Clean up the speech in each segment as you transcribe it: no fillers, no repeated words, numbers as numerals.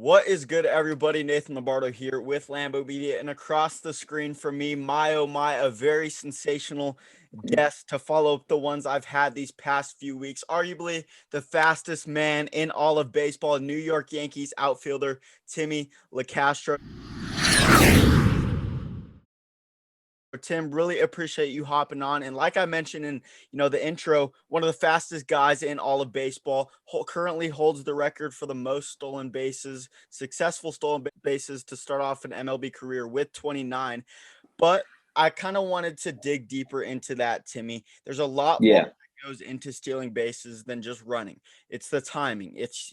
What is good, everybody? Nathan Lombardo here with Lambo Media, and across the screen from me, my oh my, a very sensational guest to follow up the ones I've had these past few weeks. Arguably the fastest man in all of baseball, New York Yankees outfielder Timmy Locastro. Tim, really appreciate you hopping on. And like I mentioned in the intro, one of the fastest guys in all of baseball, currently holds the record for the most stolen bases, successful stolen bases to start off an MLB career with 29. But I kind of wanted to dig deeper into that, Timmy. There's a lot more Yeah. that goes into stealing bases than just running. It's the timing. It's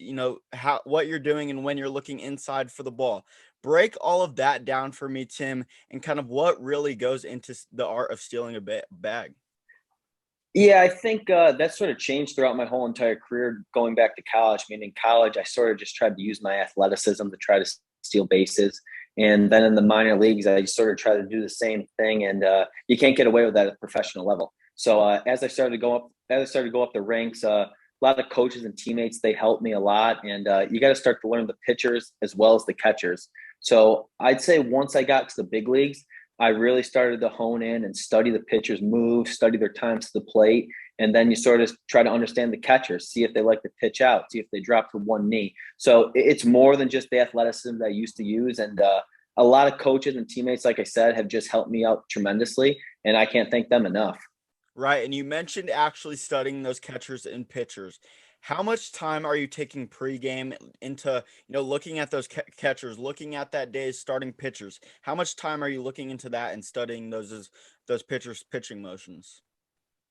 how what you're doing and when you're looking inside for the ball. Break all of that down for me, Tim, and kind of what really goes into the art of stealing a bag. Yeah, I think that sort of changed throughout my whole entire career going back to college. I mean, in college, I sort of just tried to use my athleticism to try to steal bases. And then in the minor leagues, I sort of tried to do the same thing. And you can't get away with that at the professional level. So as I started to go up the ranks, a lot of coaches and teammates, they helped me a lot. And you got to start to learn the pitchers as well as the catchers. So I'd say once I got to the big leagues, I really started to hone in and study the pitchers' moves, study their times to the plate, and then you sort of try to understand the catchers, see if they like to pitch out, see if they drop to one knee. So it's more than just the athleticism that I used to use, and a lot of coaches and teammates, like I said, have just helped me out tremendously, and I can't thank them enough. Right, and you mentioned actually studying those catchers and pitchers. How much time are you taking pregame into, looking at those catchers, looking at that day's starting pitchers? How much time are you looking into that and studying those pitchers' pitching motions?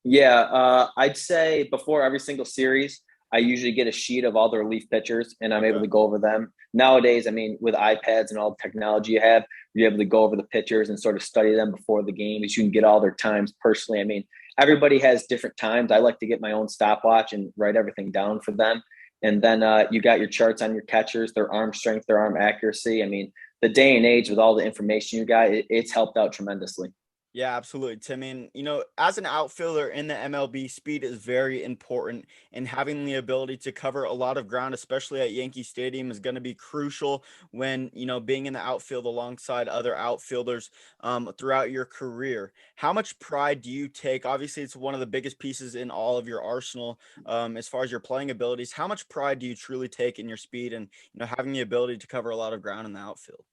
Yeah, I'd say before every single series, I usually get a sheet of all the relief pitchers and I'm able Okay. to go over them. Nowadays, I mean, with iPads and all the technology you have, you're able to go over the pitchers and sort of study them before the game. As you can get all their times personally. I mean, everybody has different times. I like to get my own stopwatch and write everything down for them. And then you got your charts on your catchers, their arm strength, their arm accuracy. I mean, the day and age with all the information you got, it's helped out tremendously. Yeah, absolutely, Tim. And, as an outfielder in the MLB, speed is very important, and having the ability to cover a lot of ground, especially at Yankee Stadium, is going to be crucial when, being in the outfield alongside other outfielders throughout your career. How much pride do you take? Obviously, it's one of the biggest pieces in all of your arsenal as far as your playing abilities. How much pride do you truly take in your speed and, having the ability to cover a lot of ground in the outfield?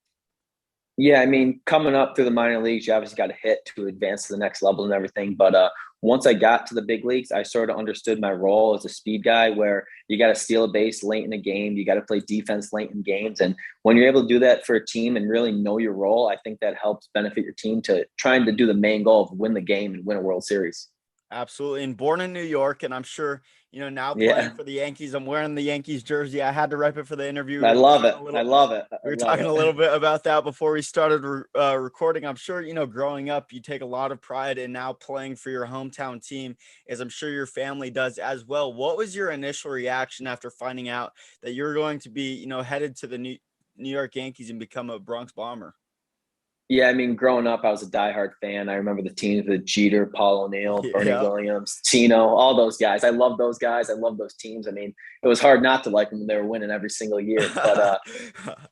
Yeah, I mean, coming up through the minor leagues, you obviously got to hit to advance to the next level and everything. But once I got to the big leagues, I sort of understood my role as a speed guy, where you got to steal a base late in a game, you got to play defense late in games, and when you're able to do that for a team and really know your role, I think that helps benefit your team to trying to do the main goal of win the game and win a World Series. Absolutely. And born in New York, and I'm sure, now playing Yeah, for the Yankees, I'm wearing the Yankees jersey. I had to rep it for the interview. I love it. I love it. I We were love talking it. a little bit about that before we started recording. I'm sure, growing up, you take a lot of pride in now playing for your hometown team, as I'm sure your family does as well. What was your initial reaction after finding out that you're going to be, headed to the New York Yankees and become a Bronx Bomber? Yeah, I mean, growing up, I was a diehard fan. I remember the teams with Jeter, Paul O'Neill, Bernie Yeah. Williams, Tino, all those guys. I love those guys. I love those teams. I mean, it was hard not to like them when they were winning every single year. But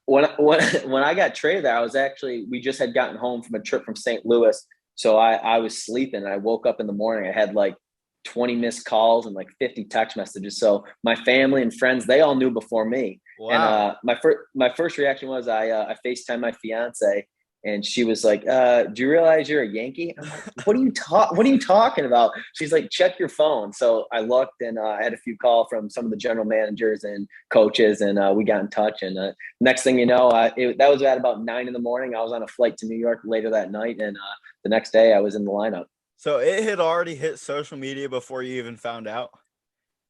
when I got traded there, I was actually we just had gotten home from a trip from St. Louis, so I was sleeping. I woke up in the morning. I had like 20 missed calls and like 50 text messages. So my family and friends, they all knew before me. And Wow. my first reaction was I FaceTime my fiance and she was like, do you realize you're a Yankee? I'm like, what are you talking about? She's like, check your phone. So I looked and I had a few calls from some of the general managers and coaches and we got in touch. And next thing you know, that was at about 9 in the morning. I was on a flight to New York later that night. And the next day I was in the lineup. So it had already hit social media before you even found out.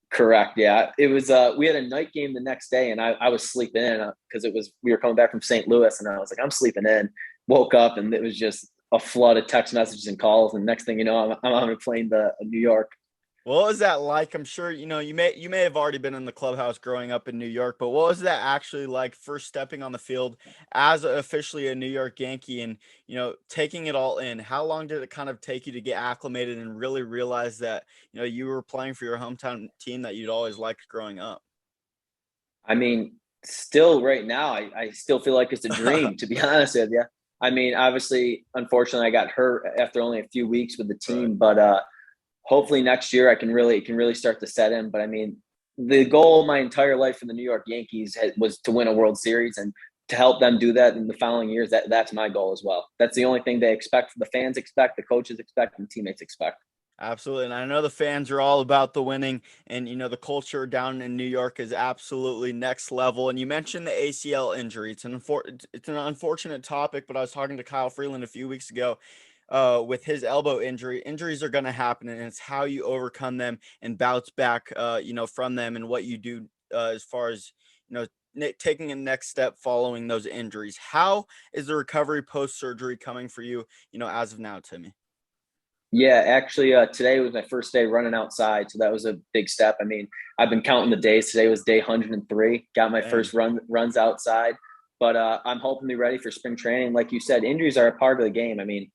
Correct. Yeah. It was we had a night game the next day and I was sleeping in because it was we were coming back from St. Louis and I was like, I'm sleeping in. Woke up and it was just a flood of text messages and calls. And next thing you know, I'm on a plane to New York. What was that like? I'm sure you may have already been in the clubhouse growing up in New York, but what was that actually like first stepping on the field as officially a New York Yankee and taking it all in? How long did it kind of take you to get acclimated and really realize that you were playing for your hometown team that you'd always liked growing up? I mean, Still right now, I still feel like it's a dream, to be honest with you. I mean, obviously, unfortunately, I got hurt after only a few weeks with the Right. team, but hopefully next year it can really start to set in. But I mean, the goal my entire life for the New York Yankees was to win a World Series, and to help them do that in the following years. That's my goal as well. That's the only thing they expect. The fans expect, the coaches expect, and teammates expect. Absolutely. And I know the fans are all about the winning, and the culture down in New York is absolutely next level. And you mentioned the ACL injury. It's an unfortunate topic, but I was talking to Kyle Freeland a few weeks ago with his elbow injury. Injuries are going to happen, and it's how you overcome them and bounce back from them, and what you do as far as taking a next step following those injuries. How is the recovery post surgery coming for you, as of now, Timmy? Yeah, actually, today was my first day running outside, so that was a big step. I mean, I've been counting the days. Today was day 103. Got my Dang. first runs outside, but I'm hoping to be ready for spring training. Like you said, injuries are a part of the game. I mean,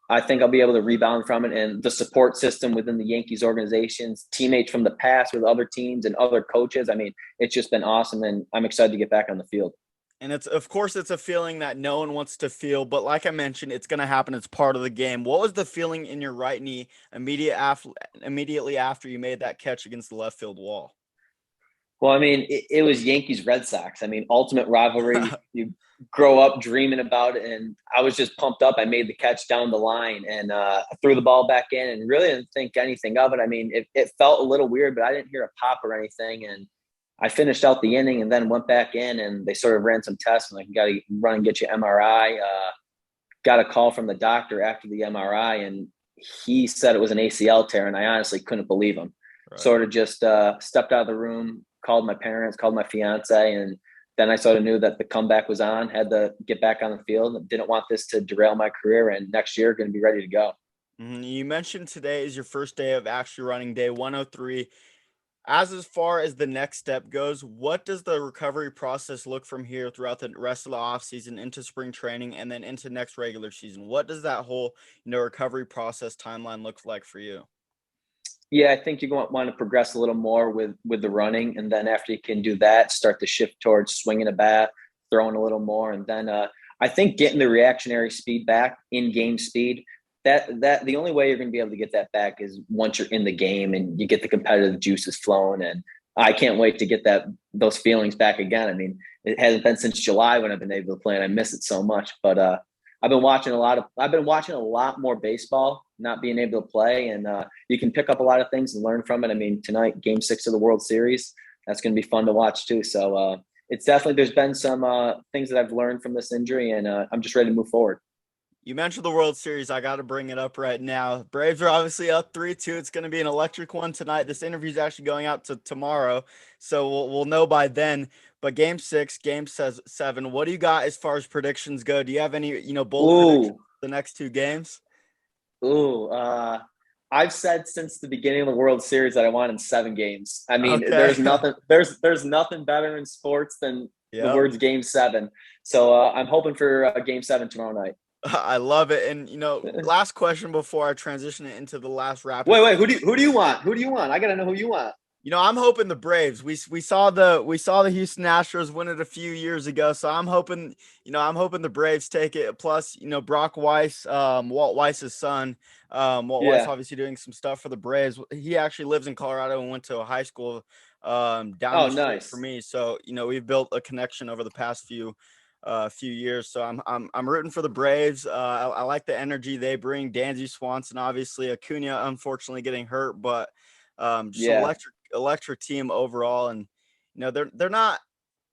I think I'll be able to rebound from it, and the support system within the Yankees organizations, teammates from the past with other teams and other coaches. I mean, it's just been awesome, and I'm excited to get back on the field. And it's, of course, it's a feeling that no one wants to feel, but like I mentioned, it's going to happen. It's part of the game. What was the feeling in your right knee immediately after you made that catch against the left field wall? Well, I mean, it was Yankees Red Sox. I mean, ultimate rivalry. You grow up dreaming about it, and I was just pumped up. I made the catch down the line and threw the ball back in, and really didn't think anything of it. I mean, it felt a little weird, but I didn't hear a pop or anything. And I finished out the inning, and then went back in, and they sort of ran some tests, and like, you got to run and get your MRI. Got a call from the doctor after the MRI, and he said it was an ACL tear, and I honestly couldn't believe him. Right. Sort of just stepped out of the room, called my parents, called my fiance, and then I sort of knew that the comeback was on. Had to get back on the field. Didn't want this to derail my career, and next year going to be ready to go. You mentioned today is your first day of actually running, day 103. As far as the next step goes, what does the recovery process look from here throughout the rest of the offseason into spring training and then into next regular season? What does that whole, recovery process timeline look like for you? Yeah, I think you're going to want to progress a little more with the running, and then after you can do that, start to shift towards swinging a bat, throwing a little more, and then I think getting the reactionary speed back, in game speed. That the only way you're going to be able to get that back is once you're in the game and you get the competitive juices flowing. And I can't wait to get those feelings back again. I mean, it hasn't been since July when I've been able to play, and I miss it so much. But I've been watching a lot more baseball, not being able to play, and you can pick up a lot of things and learn from it. I mean, tonight, Game 6 of the World Series, that's going to be fun to watch too. So it's definitely, there's been some things that I've learned from this injury, and I'm just ready to move forward. You mentioned the World Series. I got to bring it up right now. Braves are obviously up 3-2. It's going to be an electric one tonight. This interview is actually going out to tomorrow, so we'll know by then. But Game 6, Game 7, what do you got as far as predictions go? Do you have any, bold predictions Ooh, for the next two games? ooh. I've said since the beginning of the World Series that I want in 7 games. I mean, Okay. there's nothing better in sports than the Yep. words Game 7. So I'm hoping for Game 7 tomorrow night. I love it. And last question before I transition it into the last rapid Wait. fire. Who do you want? Who do you want? I gotta know who you want. I'm hoping the Braves. We saw the Houston Astros win it a few years ago, so I'm hoping the Braves take it. Plus, Brock Weiss, Walt Weiss's son, Walt Weiss Yeah. obviously doing some stuff for the Braves. He actually lives in Colorado and went to a high school down Oh, the street from nice. me. So we've built a connection over the past few years. So I'm rooting for the Braves. I like the energy they bring. Dansby Swanson, obviously, Acuna, unfortunately getting hurt, but just Yeah. electric team overall. And they're not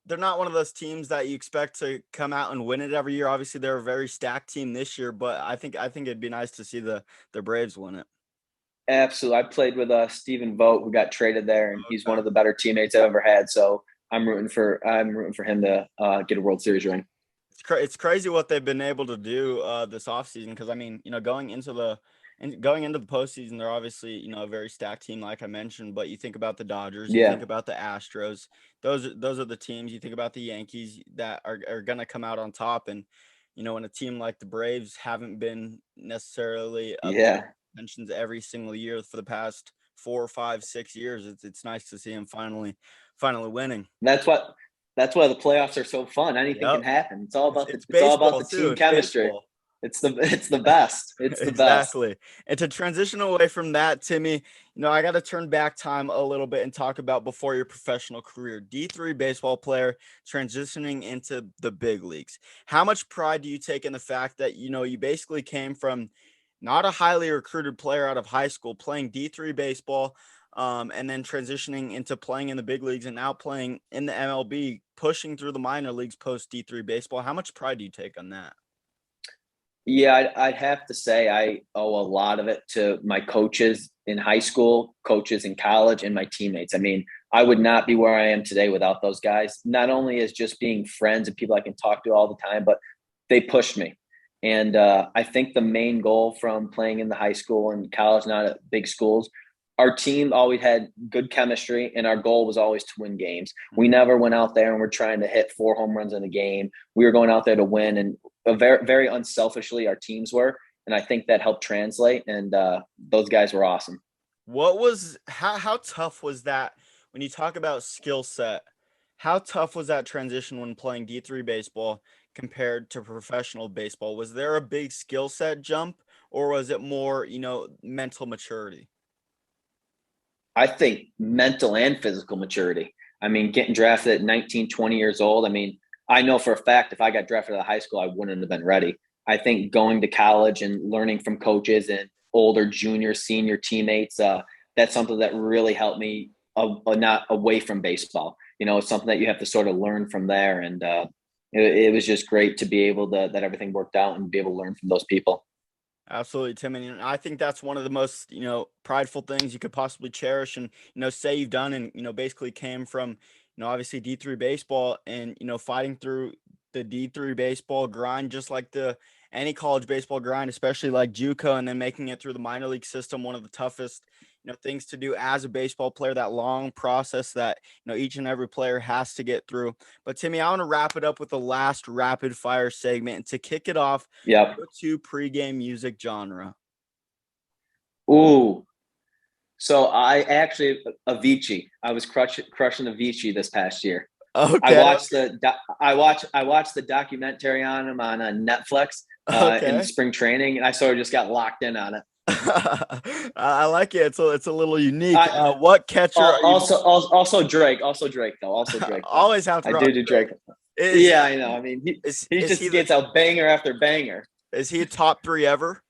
one of those teams that you expect to come out and win it every year. Obviously, they're a very stacked team this year, but I think it'd be nice to see the Braves win it. Absolutely. I played with Stephen Vogt, who got traded there, and he's one Okay. of the better teammates I've ever had. So I'm rooting for him to get a World Series ring. It's crazy what they've been able to do this offseason, because I mean, going into the postseason, they're obviously, a very stacked team, like I mentioned. But you think about the Dodgers, you think Yeah. about the Astros, those are the teams. You think about the Yankees that are gonna come out on top. And when a team like the Braves haven't been necessarily up there Yeah. mentions every single year for the past 4, 5, 6 years, it's nice to see them finally winning. That's what That's why the playoffs are so fun. Anything can Yep. happen. It's all about It's it's all about baseball the too. team It's chemistry. baseball. It's the best. It's the best. Exactly. And to transition away from that, Timmy, I got to turn back time a little bit and talk about before your professional career. D3 baseball player transitioning into the big leagues. How much pride do you take in the fact that, you basically came from not a highly recruited player out of high school playing D3 baseball, and then transitioning into playing in the big leagues and now playing in the MLB, pushing through the minor leagues post D3 baseball? How much pride do you take on that? Yeah, I'd have to say I owe a lot of it to my coaches in high school, coaches in college, and my teammates. I mean, I would not be where I am today without those guys. Not only as just being friends and people I can talk to all the time, but they pushed me. And I think the main goal from playing in the high school and college, not at big schools, our team always had good chemistry, and our goal was always to win games. We never went out there and we're trying to hit 4 home runs in a game. We were going out there to win, and very, very unselfishly, our teams were. And I think that helped translate. And those guys were awesome. How tough was that when you talk about skill set? How tough was that transition when playing D3 baseball compared to professional baseball? Was there a big skill set jump, or was it more, mental maturity? I think mental and physical maturity. I mean, getting drafted at 19, 20 years old. I mean, I know for a fact if I got drafted out of high school, I wouldn't have been ready. I think going to college and learning from coaches and older junior, senior teammates, that's something that really helped me not away from baseball. It's something that you have to sort of learn from there. And it was just great to be able to, that everything worked out and be able to learn from those people. Absolutely, Tim. And I think that's one of the most, prideful things you could possibly cherish and, say you've done and, basically came from, obviously D3 baseball and, fighting through the D3 baseball grind, just like any college baseball grind, especially like JUCO, and then making it through the minor league system, one of the toughest, things to do as a baseball player, that long process that, each and every player has to get through. But Timmy, I want to wrap it up with the last rapid fire segment. And to kick it off, Yep. go-to pregame music genre. Ooh. So I actually Avicii. I was crushing Avicii this past year. I Okay. watched I watched the documentary on him on Netflix in Okay. spring training, and I sort of just got locked in on it. I like it. It's a little unique. I What catcher are you also Drake, also Drake though. always have to I rock do Drake? Drake. Is Yeah, I know. I mean, he is just gets out banger after banger. is he a top 3 ever?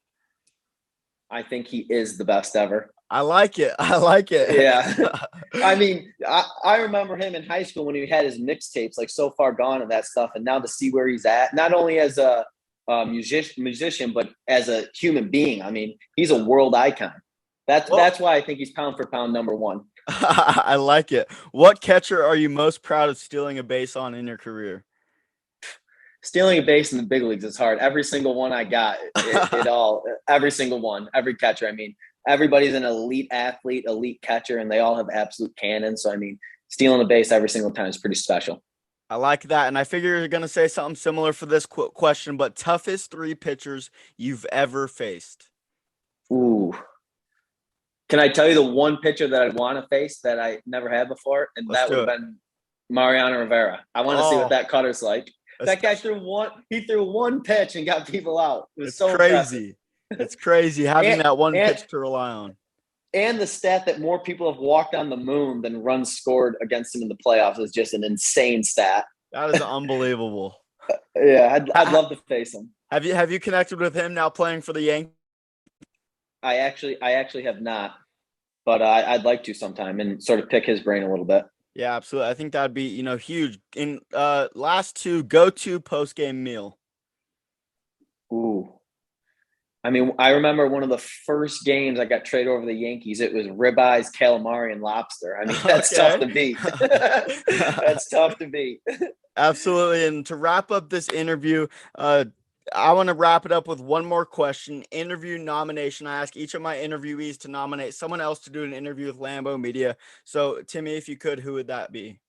I think he is the best ever. I like it. I like it. Yeah. I mean, I remember him in high school when he had his mixtapes, like So Far Gone and that stuff. And now to see where he's at, not only as a musician, but as a human being. I mean, he's a world icon. Well, That's why I think he's pound for pound number one. I like it. What catcher are you most proud of stealing a base on in your career? Stealing a base in the big leagues is hard. Every single one I got, every single one, every catcher. I mean, everybody's an elite athlete, elite catcher, and they all have absolute cannons. So, I mean, stealing a base every single time is pretty special. I like that, and I figure you're gonna say something similar for this question. But toughest 3 pitchers you've ever faced? Ooh. Can I tell you the one pitcher that I'd want to face that I never had before? And Let's that would do have it. been Mariano Rivera. I want to see what Oh, that cutter's like. That guy he threw one pitch and got people out. It was it's so impressive. crazy. It's crazy having And that one and pitch to rely on. and the stat that more people have walked on the moon than runs scored against him in the playoffs is just an insane stat. That is unbelievable. Yeah, I'd Ha- love to face him. have you connected with him now playing for the Yankees? I actually have not, but I'd like to sometime and sort of pick his brain a little bit. Yeah, absolutely. I think that'd be, huge. In last 2, go-to post-game meal. Ooh. I mean, I remember one of the first games I got traded over to the Yankees. It was ribeyes, calamari, and lobster. I mean, that's tough Okay. to beat. That's tough to beat. Absolutely. And to wrap up this interview, I want to wrap it up with one more question. Interview nomination. I ask each of my interviewees to nominate someone else to do an interview with Lambo Media. So, Timmy, if you could, who would that be?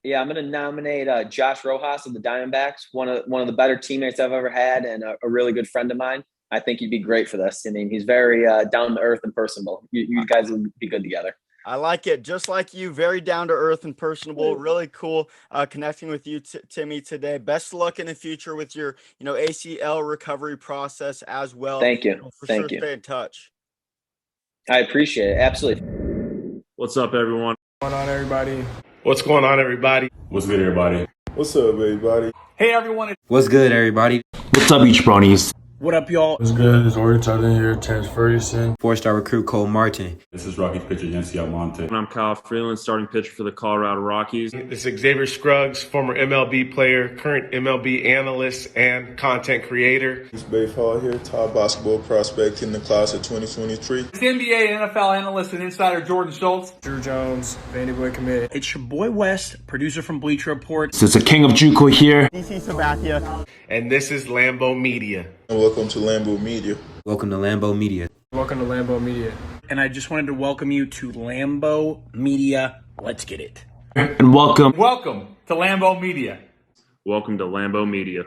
Yeah, I'm going to nominate Josh Rojas of the Diamondbacks, one of the better teammates I've ever had, and a really good friend of mine. I think he'd be great for this. I mean, he's very down to earth and personable. You guys would be good together. I like it. Just like you, very down to earth and personable. Really cool connecting with you, Timmy, today. Best of luck in the future with your, ACL recovery process as well. Thank you. For sure, Thank you. stay in touch. I appreciate it. Absolutely. What's up, everyone? What's going on, everybody? What's going on, everybody? What's good, everybody? What's up, everybody? Hey, everyone. What's good, everybody? What's up, Beach Bronies? What up, y'all? What's good? It's Untitled here, Terrence Ferguson. Four-star recruit Cole Martin. This is Rockies pitcher Yancy Almonte. And I'm Kyle Freeland, starting pitcher for the Colorado Rockies. This is Xavier SCRUGGS, former MLB player, current MLB analyst, and content creator. It's BAYE here, top basketball prospect in the class of 2023. It's NBA and NFL analyst and insider Jordan Schultz. Drew Jones, Vandy Boy commit. It's your boy West, producer from Bleacher Report. This is the King of JUCO here. DC Sabathia. And this is Lambo Media. And welcome to Lambo Media. Welcome to Lambo Media. Welcome to Lambo Media. And I just wanted to welcome you to Lambo Media. Let's get it. And welcome. Welcome to Lambo Media. Welcome to Lambo Media.